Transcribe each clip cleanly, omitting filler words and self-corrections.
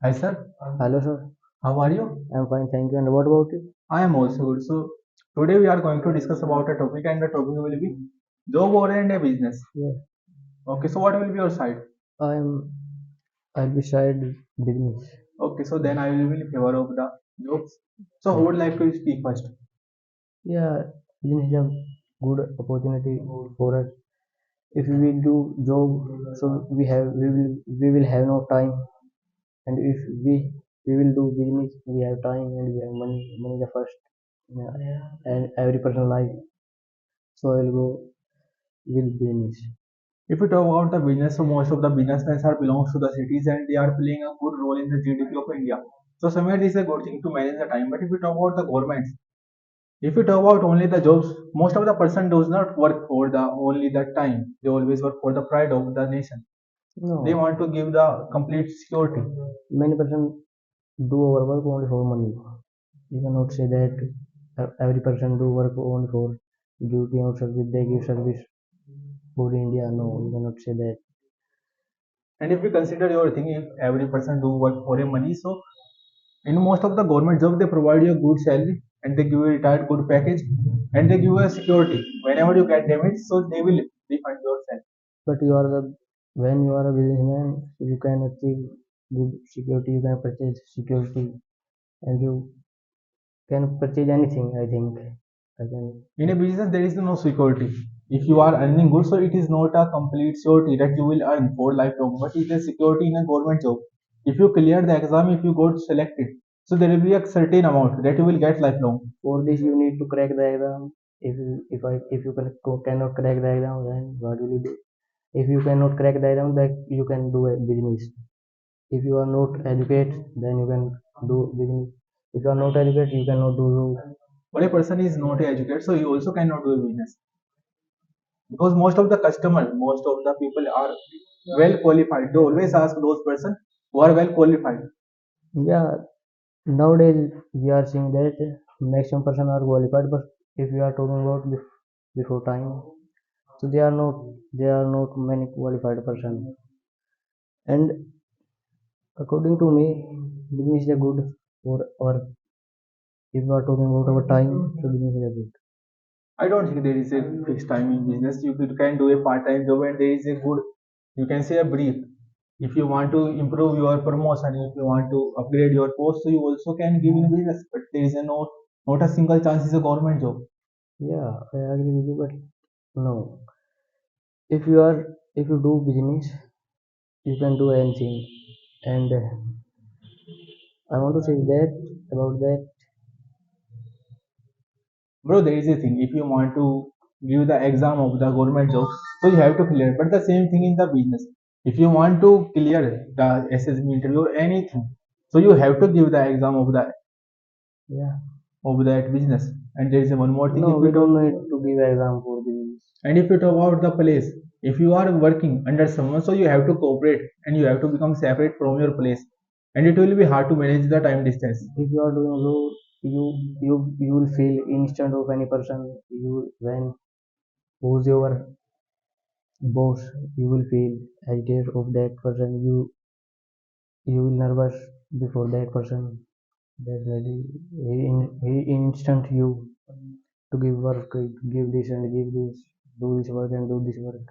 Hi sir, Hello, sir. how are you? I'm fine, thank you. And what about you? I am also good. So today we are going to discuss about a topic and the topic will be job oriented business. Yeah, Okay, so what will be your side? I'm. I'll be side business. Okay, so then I will be in favor of the jobs. So who Yeah, would like to speak first? yeah. Business is a good opportunity for us. If we do job, so we will have no time. And if we will do business, we have time and we have money. Money is the first. Yeah. And every person life. So I'll go with business. If we talk about the business, so most of the businessmen are belongs to the cities and they are playing a good role in the GDP of India. So somewhere this is a good thing to manage the time. But if we talk about the governments, if we talk about only the jobs, most of the person does not work for the only the time. They always work for the pride of the nation. They No, want to give the complete security. many person do our work only for money. You cannot say that every person do work only for duty or service. They give service for India. No, you cannot say that. And if we consider your thing, if every person do work for a money, so in most of the government job they provide you a good salary and they give you a retired good package and they give you a security. Whenever you get damaged, so they will refund your salary. But you are the when you are a businessman, you can achieve good security. You can purchase security, and you can purchase anything. I think I can. In a business, there is no security. If you are earning good, so it is not a complete surety that you will earn for lifelong, but it is security in a government job. If you clear the exam, if you got selected, so there will be a certain amount that you will get lifelong. For this, you need to crack the exam. If you cannot crack the exam, then what will you do? If you cannot crack the exam, then you can do a business. If you are not educated, then you can do business. If you are not educated, you cannot do. But a person is not educated, so he also cannot do a business because most of the customers, most of the people are well qualified. They always ask those person who are well qualified. Yeah, nowadays we are seeing that maximum person are qualified, but if we are talking about before time, so they are not many qualified person. And according to me, business is a good for our. If we are talking about our time, so business is a good. I don't think there is a fixed time in business. Can do a part-time job and there is a good, you can say a brief. If you want to improve your promotion, if you want to upgrade your post, so you also can give in business. But there is a not a single chance is a government job. Yeah, I agree with you, but no. If you do business, you can do anything. And I want to say that about that. Bro, there is a thing. If you want to give the exam of the government job, so you have to clear. But the same thing in the business. If you want to clear the SSB interview or anything, so you have to give the exam Yeah. of that business. And there is one more thing. No, If we we talk, don't need to give exam for business. and if you talk about the place, if you are working under someone, so you have to cooperate and you have to become separate from your place, and it will be hard to manage the time distance. If you are doing low, you will feel instant of any person. You when who's your boss, you will feel agitated of that person. You will nervous before that person. Definitely, he instant you to give work, give this and give this, do this work and do this work.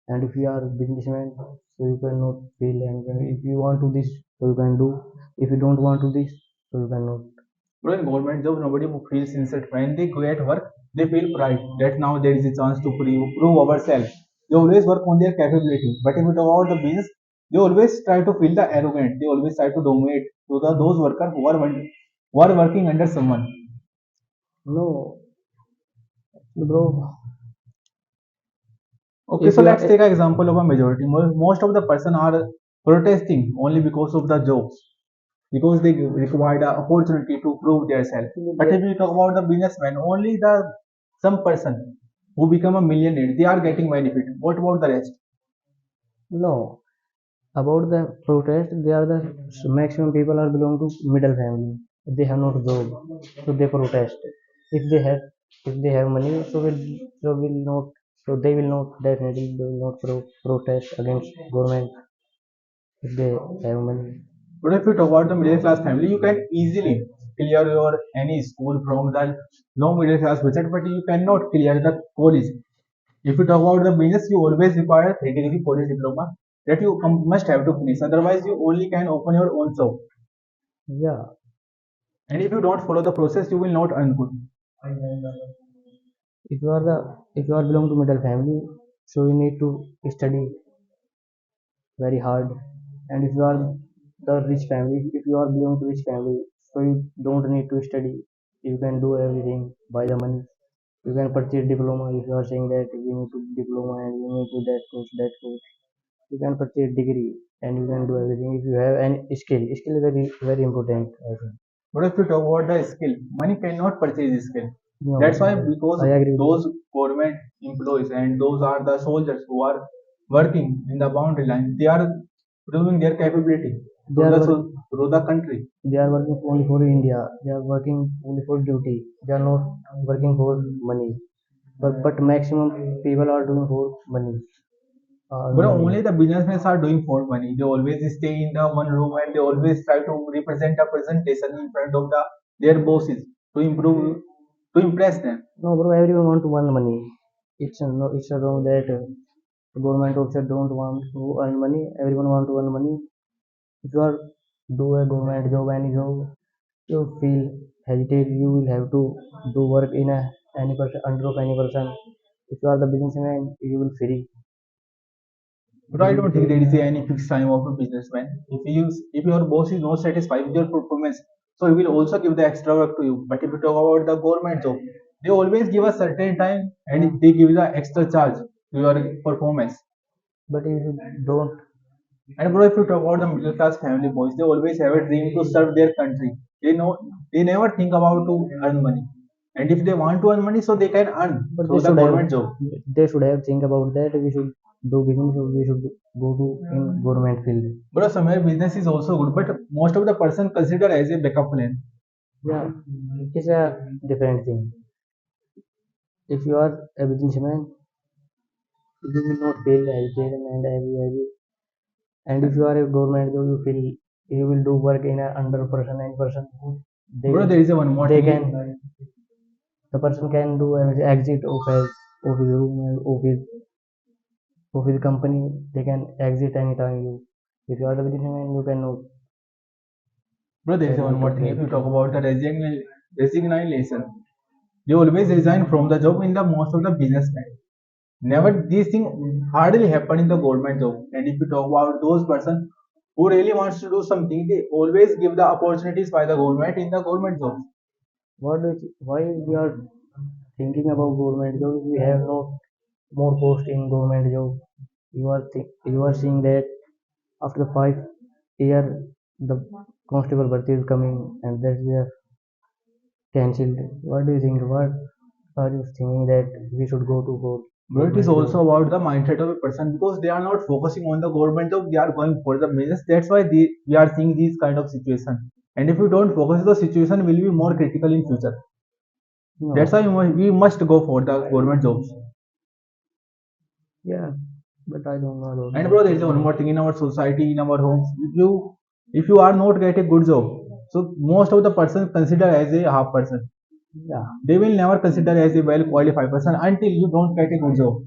And if you are a businessman, so you cannot feel and if you want to this, so you can do. If you don't want to this, so you cannot. But in government job, nobody feels inside. When they go at work, they feel pride that now there is a chance to prove ourselves. They always work on their capability. But if you talk about the business, they always try to feel the arrogant. They always try to dominate to those workers who are working under someone. No, bro. Okay, If so you let's are take an example of a majority. Most of the person are protesting only because of the jobs, because they require the opportunity to prove themselves. But if we talk about the businessman, only the some person who become a millionaire, they are getting benefit. What about the rest? no, about the protest, they are the maximum people are belong to middle family. They have not job, so they protest. If they have if they have money, so will not so they will not definitely they will not protest against government if they have money. But if you talk about the middle class family, you can easily clear your any school from the low middle class budget, but you cannot clear the college. If you talk about the business, you always require 3 degree college diploma that you must have to finish. Otherwise, you only can open your own shop. Yeah, And if you don't follow the process, you will not earn good. if you are belong to middle family, so you need to study very hard. And if you are the rich family, if you are belong to rich family, so you don't need to study. You can do everything by the money. You can purchase diploma if you are saying that we need to diploma and we need to that course, that course. You can purchase degree and you can do everything if you have any skill. Skill is very very important. I think. But if you talk about the skill, money cannot purchase skill. No, That's why because I agree with those government employees and those are the soldiers who are working in the boundary line, they are proving their capability you. They are work, through the country. they are working only for India. They are working only for duty. They are not working for money. But maximum people are doing for money. But Money. only the businessmen are doing for money. They always stay in the one room and they always try to represent a presentation in front of their bosses to improve to impress them. No, bro. Everyone want to earn money. No, it's a wrong that government officer don't want to earn money. Everyone want to earn money. If you are do a government job and you feel hesitate, you will have to do work in a any person under of any person. If you are the businessman, you will free. But I don't think there is any fixed time of a businessman. If your boss is not satisfied with your performance, so he will also give the extra work to you. But if you talk about the government job, they always give a certain time and they give the extra charge to your performance. But if you don't, And bro, if you talk about the middle class family boys, they always have a dream to serve their country. They never think about to earn money. And if they want to earn money, so they can earn but through the government job. they should have think about that. We should do business. We should go to in government field. Bro, somewhere business is also good, but most of the person consider as a backup plan. Yeah, it's a different thing. If you are a businessman, you will not feel agitated and heavy. And if you are a government job, you feel you will do work in a under person and person. They Bro, there is a one more they thing. can the person can do an exit of his room and of his company. They can exit anytime. You if you are the businessman, you cannot Bro, there is a one exit more of thing. If that. you talk about the resignation, they always resign from the job in the most of the businessmen. Never these things hardly happen in the government job. And if you talk about those person who really wants to do something, they always give the opportunities by the government in the government job. Why we are thinking about government job? We have no more post in government job. You are seeing that after 5 year the constable birthday is coming and that we are cancelled. What do you think? What are you thinking that we should go to for But it is government job? also about the mindset of a person because they are not focusing on the government job, they are going for the business. That's why we are seeing these kind of situation. And if you don't focus, the situation will be more critical in future. That's why No. we must go for the government jobs. Yeah, but I don't know about And that. bro, there is one more thing in our society, in our homes. If you are not get a good job, so most of the person consider as a half person. Yeah, They will never consider as a well qualified person until you don't get a good job.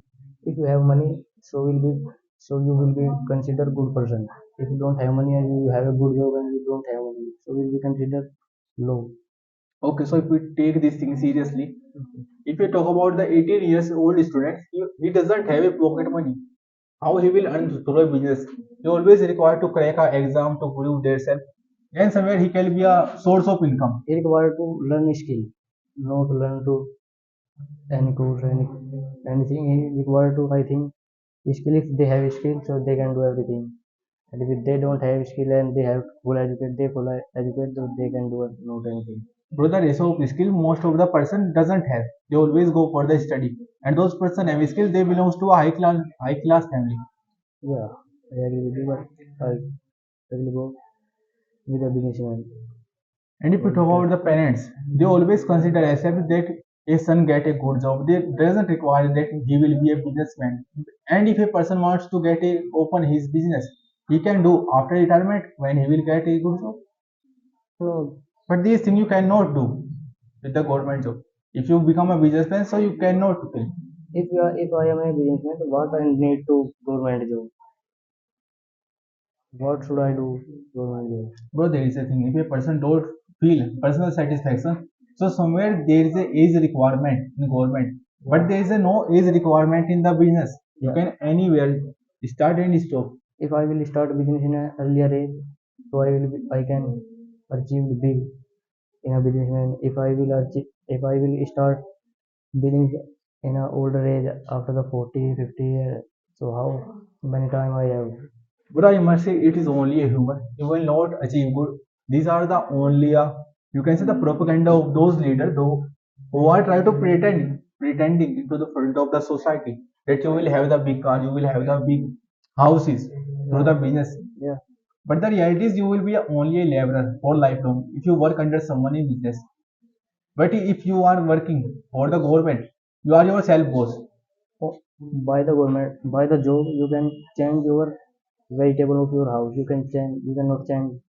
if you have money, so you will be considered good person. If you don't have money and you have a good job and you don't have money, so will be considered low. Okay, so if we take this thing seriously, if you talk about the 18 years old student, he doesn't have a pocket money. How he will earn through a business? He always required to crack an exam to prove themselves, and somewhere he can be a source of income. He required to learn a skill, not learn to any course, anything. He required to, I think, skill. If they have skill, so they can do everything. And if they don't have skill and they have full educate, they full educate, so they can do not anything. Bro, the ratio of skill most of the person doesn't have. They always go for the study, and those person have skill. They belongs to a high class family. Yeah, I agree with you, but I will go with the businessman. And if you talk about the parents, they always consider as if that a son get a good job. They doesn't require that he will be a businessman. And if a person wants to get a open his business, he can do after retirement when he will get a good job. No, But these things you cannot do with the government job. If you become a businessman, so you cannot do. if I am a businessman, what I need to government job? What should I do government job? Bro, there is a thing. If a person don't feel personal satisfaction, so somewhere there is a age requirement in government, but Yeah, there is a no age requirement in the business. You yeah. can anywhere start and stop. If I will start business in an earlier age, so I can achieve big in a businessman. If I will start business in a older age after the 40, 50 years, so how many time I have? But I must say it is only a human. You will not achieve good. These are the only you can say the propaganda of those leaders though who are trying to pretending into the front of the society that you will have the big car, you will have the big houses through Yeah, the business. yeah. But the reality is you will be only a laborer for lifelong if you work under someone in business. But if you are working for the government, you are yourself boss. Oh, by the government, by the job, you can change your vegetable of your house. You cannot change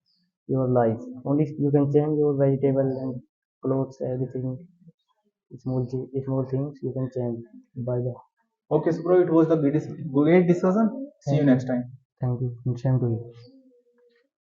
your life. Only you can change your vegetable and clothes, everything. Small things you can change by the. Okay, so bro, it was the great discussion. See you Thank you, next time. thank you. Same to you.